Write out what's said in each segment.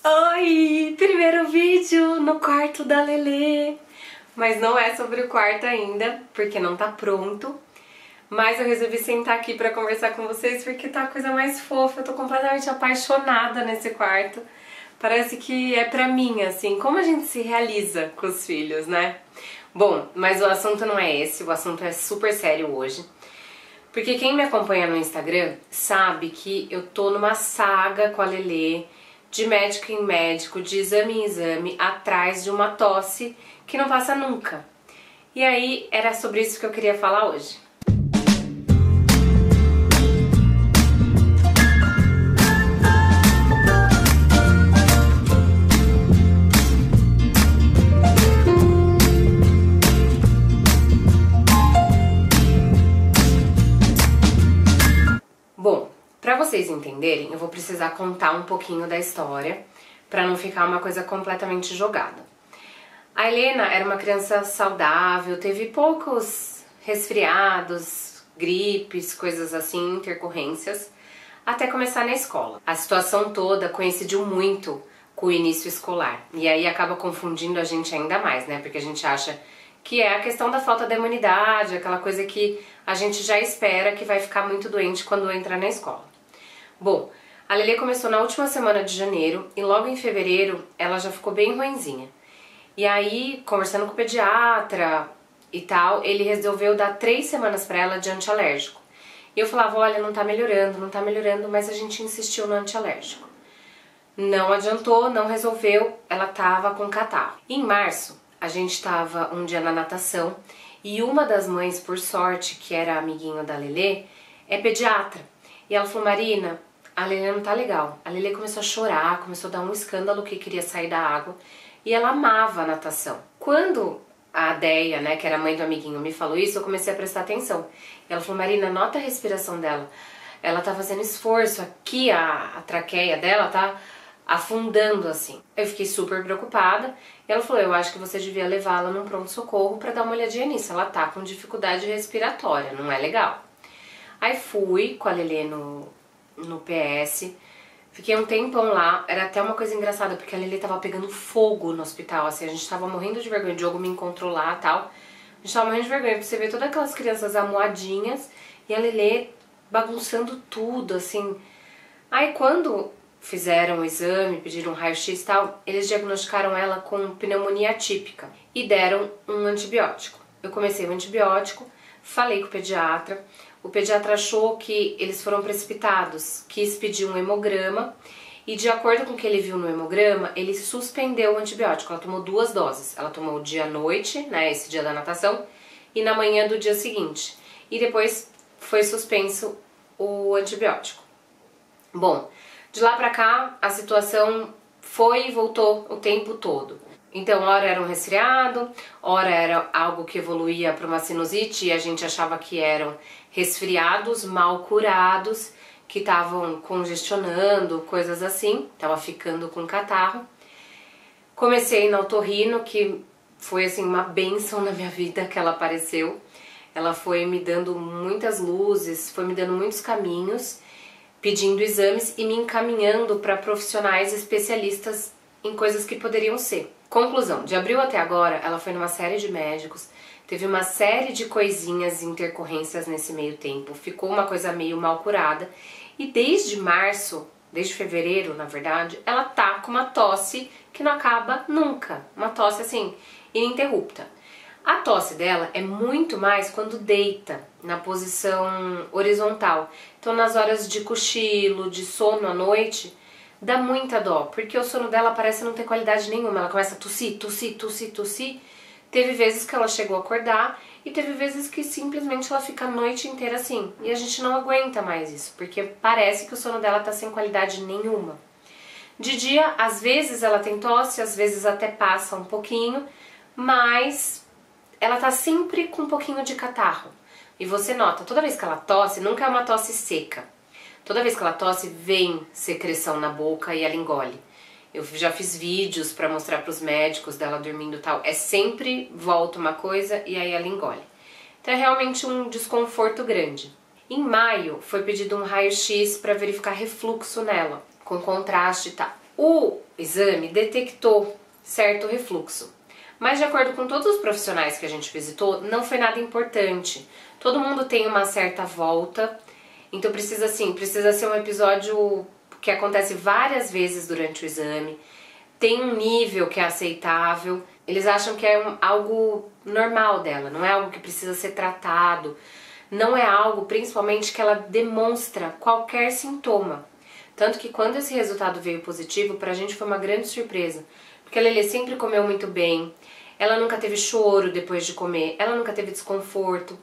Oi! Primeiro vídeo no quarto da Lelê. Mas não é sobre o quarto ainda, porque não tá pronto. Mas eu resolvi sentar aqui pra conversar com vocês porque tá a coisa mais fofa. Eu tô completamente apaixonada nesse quarto. Parece que é pra mim, assim, como a gente se realiza com os filhos, né? Bom, mas o assunto não é esse, o assunto é super sério hoje. Porque quem me acompanha no Instagram sabe que eu tô numa saga com a Lelê, de médico em médico, de exame em exame, atrás de uma tosse que não passa nunca. E aí, era sobre isso que eu queria falar hoje. Bom, pra vocês entenderem, eu vou precisar contar um pouquinho da história, pra não ficar uma coisa completamente jogada. A Helena era uma criança saudável, teve poucos resfriados, gripes, coisas assim, intercorrências, até começar na escola. A situação toda coincidiu muito com o início escolar, e aí acaba confundindo a gente ainda mais, né? Porque a gente acha que é a questão da falta da imunidade, aquela coisa que a gente já espera que vai ficar muito doente quando entra na escola. Bom, a Lelê começou na última semana de janeiro e logo em fevereiro ela já ficou bem ruinzinha. E aí, conversando com o pediatra e tal, ele resolveu dar 3 semanas pra ela de antialérgico. E eu falava, olha, não tá melhorando, mas a gente insistiu no antialérgico. Não adiantou, não resolveu, ela tava com catarro. Em março, a gente tava um dia na natação e uma das mães, por sorte, que era amiguinho da Lelê, é pediatra. E ela falou, Marina, a Lelê não tá legal. A Lelê começou a chorar, começou a dar um escândalo que queria sair da água. E ela amava a natação. Quando a Deia, né, que era a mãe do amiguinho, me falou isso, eu comecei a prestar atenção. Ela falou, Marina, nota a respiração dela. Ela tá fazendo esforço aqui, a traqueia dela tá afundando assim. Eu fiquei super preocupada. E ela falou, eu acho que você devia levá-la num pronto-socorro pra dar uma olhadinha nisso. Ela tá com dificuldade respiratória, não é legal. Aí fui com a Lelê no PS. Fiquei um tempão lá, era até uma coisa engraçada, porque a Lelê tava pegando fogo no hospital, assim, a gente tava morrendo de vergonha, o Diogo me encontrou lá e tal, a gente tava morrendo de vergonha, porque você vê todas aquelas crianças amuadinhas e a Lelê bagunçando tudo, assim. Aí quando fizeram o exame, pediram um raio-x e tal, eles diagnosticaram ela com pneumonia atípica e deram um antibiótico. Eu comecei o antibiótico, falei com o pediatra achou que eles foram precipitados, quis pedir um hemograma e de acordo com o que ele viu no hemograma, ele suspendeu o antibiótico. Ela tomou 2 doses, ela tomou o dia à noite, né, esse dia da natação, e na manhã do dia seguinte. E depois foi suspenso o antibiótico. Bom, de lá pra cá a situação foi e voltou o tempo todo. Então, ora era um resfriado, ora era algo que evoluía para uma sinusite e a gente achava que eram resfriados mal curados, que estavam congestionando, coisas assim, tava ficando com catarro. Comecei na otorrino, que foi assim uma bênção na minha vida que ela apareceu. Ela foi me dando muitas luzes, foi me dando muitos caminhos, pedindo exames e me encaminhando para profissionais especialistas em coisas que poderiam ser. Conclusão, de abril até agora, ela foi numa série de médicos, teve uma série de coisinhas e intercorrências nesse meio tempo, ficou uma coisa meio mal curada, e desde março, desde fevereiro, na verdade, ela tá com uma tosse que não acaba nunca, uma tosse assim, ininterrupta. A tosse dela é muito mais quando deita, na posição horizontal. Então nas horas de cochilo, de sono à noite, dá muita dó, porque o sono dela parece não ter qualidade nenhuma, ela começa a tossir. Teve vezes que ela chegou a acordar e teve vezes que simplesmente ela fica a noite inteira assim. E a gente não aguenta mais isso, porque parece que o sono dela tá sem qualidade nenhuma. De dia, às vezes ela tem tosse, às vezes até passa um pouquinho, mas ela tá sempre com um pouquinho de catarro. E você nota, toda vez que ela tosse, nunca é uma tosse seca. Toda vez que ela tosse, vem secreção na boca e ela engole. Eu já fiz vídeos pra mostrar pros médicos dela dormindo e tal. É sempre volta uma coisa e aí ela engole. Então é realmente um desconforto grande. Em maio foi pedido um raio-x pra verificar refluxo nela, com contraste e tal. O exame detectou certo refluxo, mas de acordo com todos os profissionais que a gente visitou, não foi nada importante. Todo mundo tem uma certa volta, então precisa ser um episódio que acontece várias vezes durante o exame, tem um nível que é aceitável, eles acham que é algo normal dela, não é algo que precisa ser tratado, não é algo principalmente que ela demonstra qualquer sintoma. Tanto que quando esse resultado veio positivo, pra gente foi uma grande surpresa, porque a Lelê sempre comeu muito bem, ela nunca teve choro depois de comer, ela nunca teve desconforto.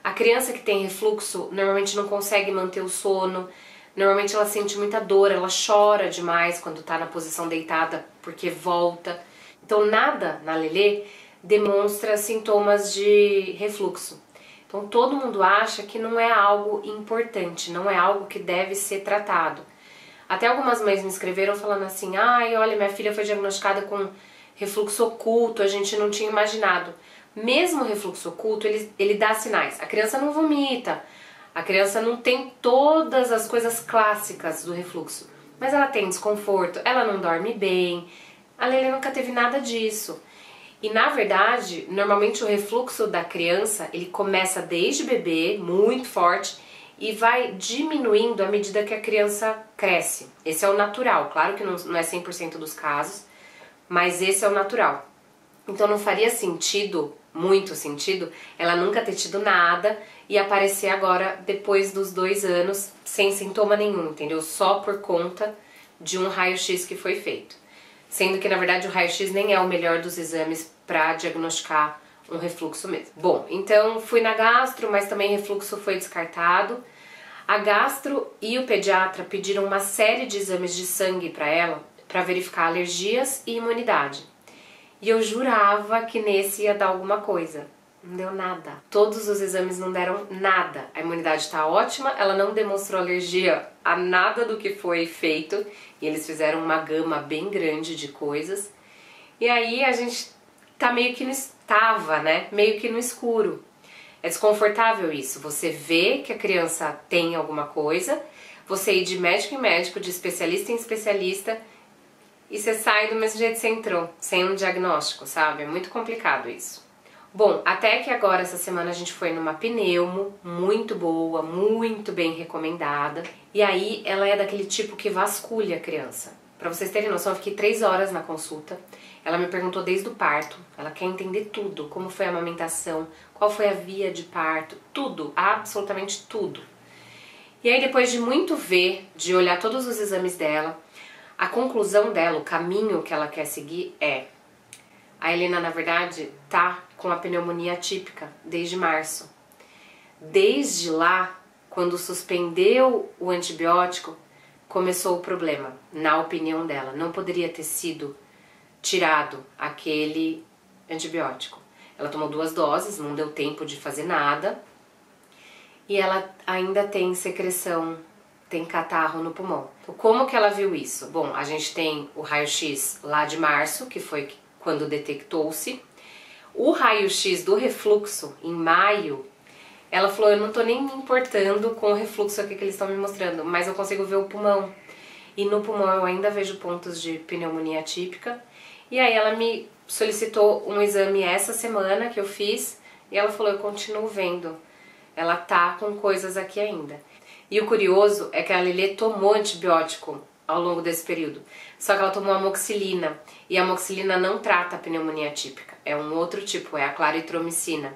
A criança que tem refluxo normalmente não consegue manter o sono, normalmente ela sente muita dor, ela chora demais quando tá na posição deitada porque volta. Então nada na Lelê demonstra sintomas de refluxo. Então todo mundo acha que não é algo importante, não é algo que deve ser tratado. Até algumas mães me escreveram falando assim, ai, olha, minha filha foi diagnosticada com refluxo oculto, a gente não tinha imaginado. Mesmo o refluxo oculto, ele dá sinais. A criança não vomita, a criança não tem todas as coisas clássicas do refluxo, mas ela tem desconforto, ela não dorme bem. A Lelê nunca teve nada disso. E na verdade, normalmente o refluxo da criança, ele começa desde bebê, muito forte, e vai diminuindo à medida que a criança cresce. Esse é o natural, claro que não é 100% dos casos, mas esse é o natural. Então não faria sentido, muito sentido, ela nunca ter tido nada e aparecer agora, depois dos 2 anos, sem sintoma nenhum, entendeu? Só por conta de um raio-x que foi feito. Sendo que, na verdade, o raio-x nem é o melhor dos exames para diagnosticar um refluxo mesmo. Bom, então fui na gastro, mas também refluxo foi descartado. A gastro e o pediatra pediram uma série de exames de sangue para ela, para verificar alergias e imunidade. E eu jurava que nesse ia dar alguma coisa. Não deu nada. Todos os exames não deram nada. A imunidade está ótima, ela não demonstrou alergia a nada do que foi feito. E eles fizeram uma gama bem grande de coisas. E aí a gente tá meio que meio que no escuro. É desconfortável isso. Você vê que a criança tem alguma coisa, você ir de médico em médico, de especialista em especialista, e você sai do mesmo jeito que você entrou, sem um diagnóstico, sabe? É muito complicado isso. Bom, até que agora, essa semana, a gente foi numa pneumo, muito boa, muito bem recomendada. E aí, ela é daquele tipo que vasculha a criança. Pra vocês terem noção, eu fiquei 3 horas na consulta. Ela me perguntou desde o parto, ela quer entender tudo, como foi a amamentação, qual foi a via de parto, tudo, absolutamente tudo. E aí, depois de muito ver, de olhar todos os exames dela, a conclusão dela, o caminho que ela quer seguir é: a Helena, na verdade, tá com a pneumonia atípica desde março. Desde lá, quando suspendeu o antibiótico, começou o problema, na opinião dela. Não poderia ter sido tirado aquele antibiótico. Ela tomou 2 doses, não deu tempo de fazer nada. E ela ainda tem secreção, tem catarro no pulmão. Então, como que ela viu isso? Bom, a gente tem o raio-x lá de março, que foi quando detectou-se. O raio-x do refluxo, em maio, ela falou, eu não tô nem me importando com o refluxo aqui que eles estão me mostrando, mas eu consigo ver o pulmão. E no pulmão eu ainda vejo pontos de pneumonia atípica. E aí ela me solicitou um exame essa semana que eu fiz, e ela falou, eu continuo vendo. Ela tá com coisas aqui ainda. E o curioso é que a Lelê tomou antibiótico ao longo desse período. Só que ela tomou amoxicilina. E a amoxicilina não trata a pneumonia atípica. É um outro tipo, é a claritromicina,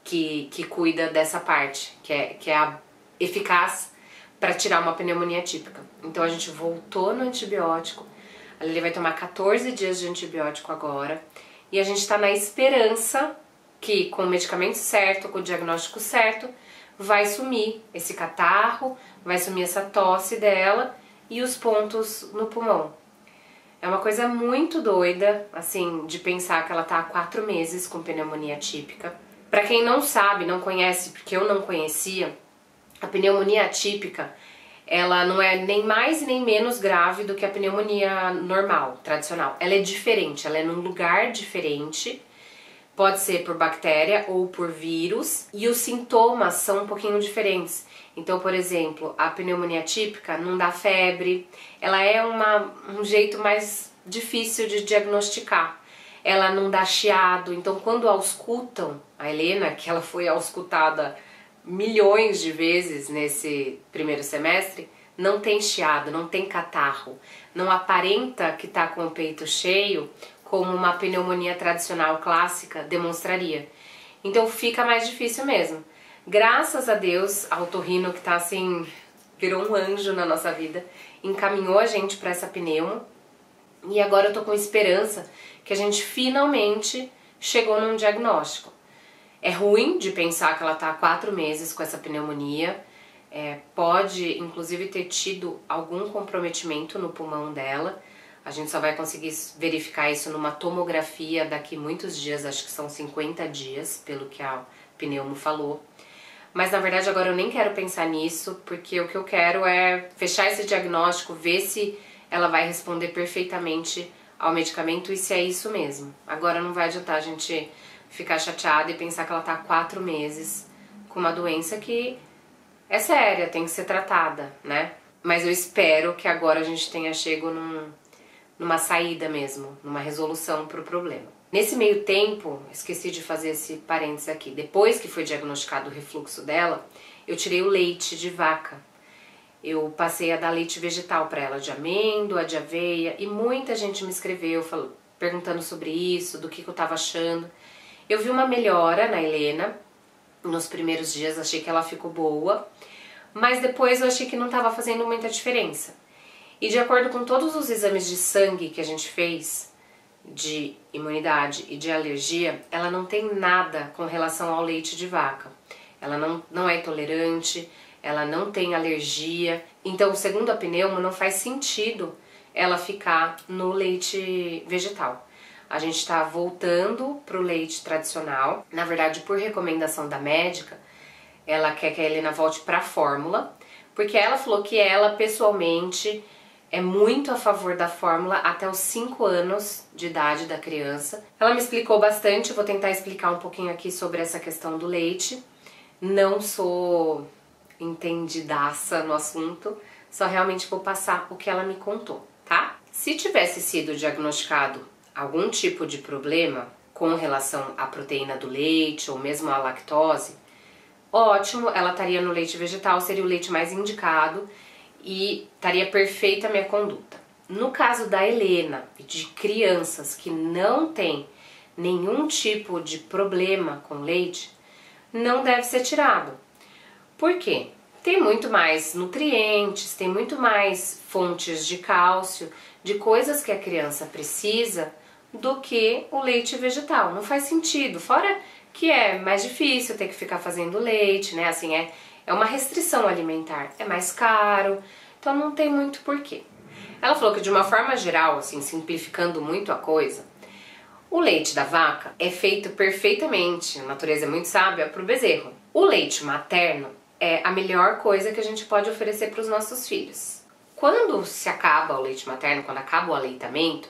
que cuida dessa parte, que é eficaz para tirar uma pneumonia atípica. Então a gente voltou no antibiótico. A Lelê vai tomar 14 dias de antibiótico agora. E a gente tá na esperança que com o medicamento certo, com o diagnóstico certo, vai sumir esse catarro, vai sumir essa tosse dela e os pontos no pulmão. É uma coisa muito doida, assim, de pensar que ela tá há 4 meses com pneumonia atípica. Pra quem não sabe, não conhece, porque eu não conhecia, a pneumonia atípica, ela não é nem mais nem menos grave do que a pneumonia normal, tradicional. Ela é diferente, ela é num lugar diferente, Pode ser por bactéria ou por vírus, e os sintomas são um pouquinho diferentes. Então, por exemplo, a pneumonia típica não dá febre, ela é um jeito mais difícil de diagnosticar. Ela não dá chiado, então quando auscultam a Helena, que ela foi auscultada milhões de vezes nesse primeiro semestre, não tem chiado, não tem catarro, não aparenta que está com o peito cheio, como uma pneumonia tradicional clássica demonstraria. Então fica mais difícil mesmo. Graças a Deus, a otorrino que tá assim, virou um anjo na nossa vida, encaminhou a gente para essa pneumo, e agora eu tô com esperança que a gente finalmente chegou num diagnóstico. É ruim de pensar que ela tá há 4 meses com essa pneumonia, pode inclusive ter tido algum comprometimento no pulmão dela. A gente só vai conseguir verificar isso numa tomografia daqui muitos dias, acho que são 50 dias, pelo que a pneumo falou. Mas na verdade agora eu nem quero pensar nisso, porque o que eu quero é fechar esse diagnóstico, ver se ela vai responder perfeitamente ao medicamento e se é isso mesmo. Agora não vai adiantar a gente ficar chateada e pensar que ela tá há 4 meses com uma doença que é séria, tem que ser tratada, né? Mas eu espero que agora a gente tenha chego numa saída mesmo, numa resolução para o problema. Nesse meio tempo, esqueci de fazer esse parênteses aqui, depois que foi diagnosticado o refluxo dela, eu tirei o leite de vaca. Eu passei a dar leite vegetal para ela, de amêndoa, de aveia, e muita gente me escreveu perguntando sobre isso, do que eu tava achando. Eu vi uma melhora na Helena, nos primeiros dias achei que ela ficou boa, mas depois eu achei que não estava fazendo muita diferença. E de acordo com todos os exames de sangue que a gente fez, de imunidade e de alergia, ela não tem nada com relação ao leite de vaca. Ela não é intolerante, ela não tem alergia. Então, segundo a pneumo, não faz sentido ela ficar no leite vegetal. A gente está voltando para o leite tradicional. Na verdade, por recomendação da médica, ela quer que a Helena volte para a fórmula, porque ela falou que ela, pessoalmente, é muito a favor da fórmula até os 5 anos de idade da criança. Ela me explicou bastante, vou tentar explicar um pouquinho aqui sobre essa questão do leite. Não sou entendidaça no assunto, só realmente vou passar o que ela me contou, tá? Se tivesse sido diagnosticado algum tipo de problema com relação à proteína do leite ou mesmo à lactose, ótimo, ela estaria no leite vegetal, seria o leite mais indicado e estaria perfeita a minha conduta. No caso da Helena e de crianças que não têm nenhum tipo de problema com leite, não deve ser tirado. Por quê? Tem muito mais nutrientes, tem muito mais fontes de cálcio, de coisas que a criança precisa do que o leite vegetal. Não faz sentido, fora que é mais difícil ter que ficar fazendo leite, né? Assim, é uma restrição alimentar, é mais caro, então não tem muito porquê. Ela falou que de uma forma geral, assim, simplificando muito a coisa, o leite da vaca é feito perfeitamente, a natureza é muito sábia, para o bezerro. O leite materno é a melhor coisa que a gente pode oferecer para os nossos filhos. Quando se acaba o leite materno, quando acaba o aleitamento,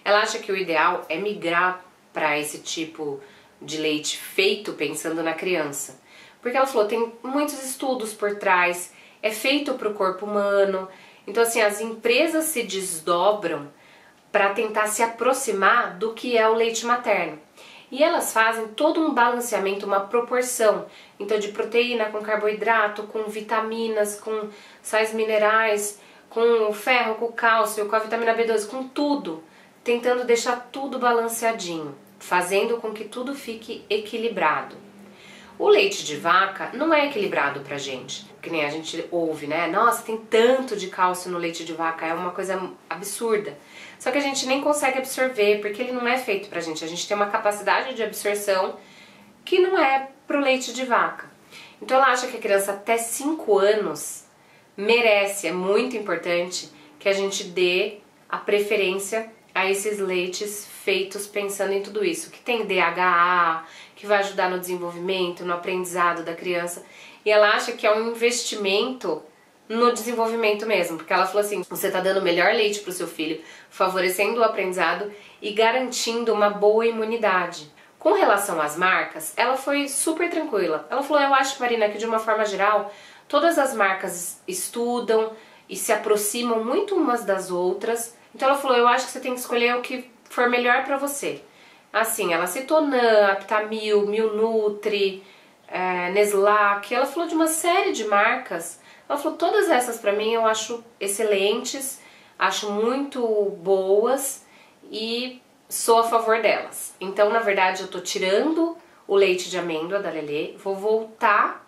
ela acha que o ideal é migrar para esse tipo de leite feito pensando na criança. Porque ela falou, tem muitos estudos por trás, é feito para o corpo humano, então assim, as empresas se desdobram para tentar se aproximar do que é o leite materno. E elas fazem todo um balanceamento, uma proporção, então de proteína com carboidrato, com vitaminas, com sais minerais, com ferro, com cálcio, com a vitamina B12, com tudo, tentando deixar tudo balanceadinho, fazendo com que tudo fique equilibrado. O leite de vaca não é equilibrado pra gente, que nem a gente ouve, né? Nossa, tem tanto de cálcio no leite de vaca, é uma coisa absurda. Só que a gente nem consegue absorver, porque ele não é feito pra gente. A gente tem uma capacidade de absorção que não é pro leite de vaca. Então ela acha que a criança até 5 anos merece, é muito importante que a gente dê a preferência a esses leites feitos pensando em tudo isso, que tem DHA, que vai ajudar no desenvolvimento, no aprendizado da criança. E ela acha que é um investimento no desenvolvimento mesmo, porque ela falou assim, você está dando o melhor leite para o seu filho, favorecendo o aprendizado e garantindo uma boa imunidade. Com relação às marcas, ela foi super tranquila. Ela falou, eu acho, Marina, que de uma forma geral, todas as marcas estudam e se aproximam muito umas das outras. Então ela falou, eu acho que você tem que escolher o que for melhor pra você. Assim, ela citou NAN, Aptamil, Milnutri, Neslac, ela falou de uma série de marcas. Ela falou, todas essas pra mim eu acho excelentes, acho muito boas e sou a favor delas. Então, na verdade, eu tô tirando o leite de amêndoa da Lelê, vou voltar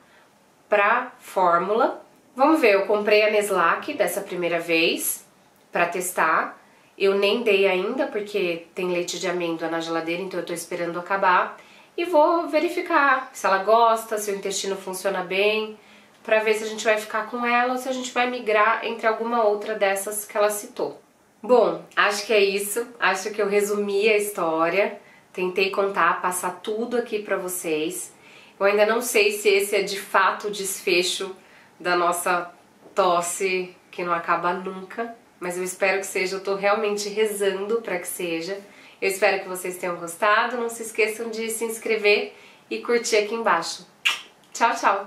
pra fórmula. Vamos ver, eu comprei a Neslac dessa primeira vez pra testar. Eu nem dei ainda porque tem leite de amêndoa na geladeira, então eu tô esperando acabar. E vou verificar se ela gosta, se o intestino funciona bem, pra ver se a gente vai ficar com ela ou se a gente vai migrar entre alguma outra dessas que ela citou. Bom, acho que é isso. Acho que eu resumi a história. Tentei contar, passar tudo aqui pra vocês. Eu ainda não sei se esse é de fato o desfecho da nossa tosse que não acaba nunca, mas eu espero que seja. Eu tô realmente rezando pra que seja. Eu espero que vocês tenham gostado. Não se esqueçam de se inscrever e curtir aqui embaixo. Tchau, tchau!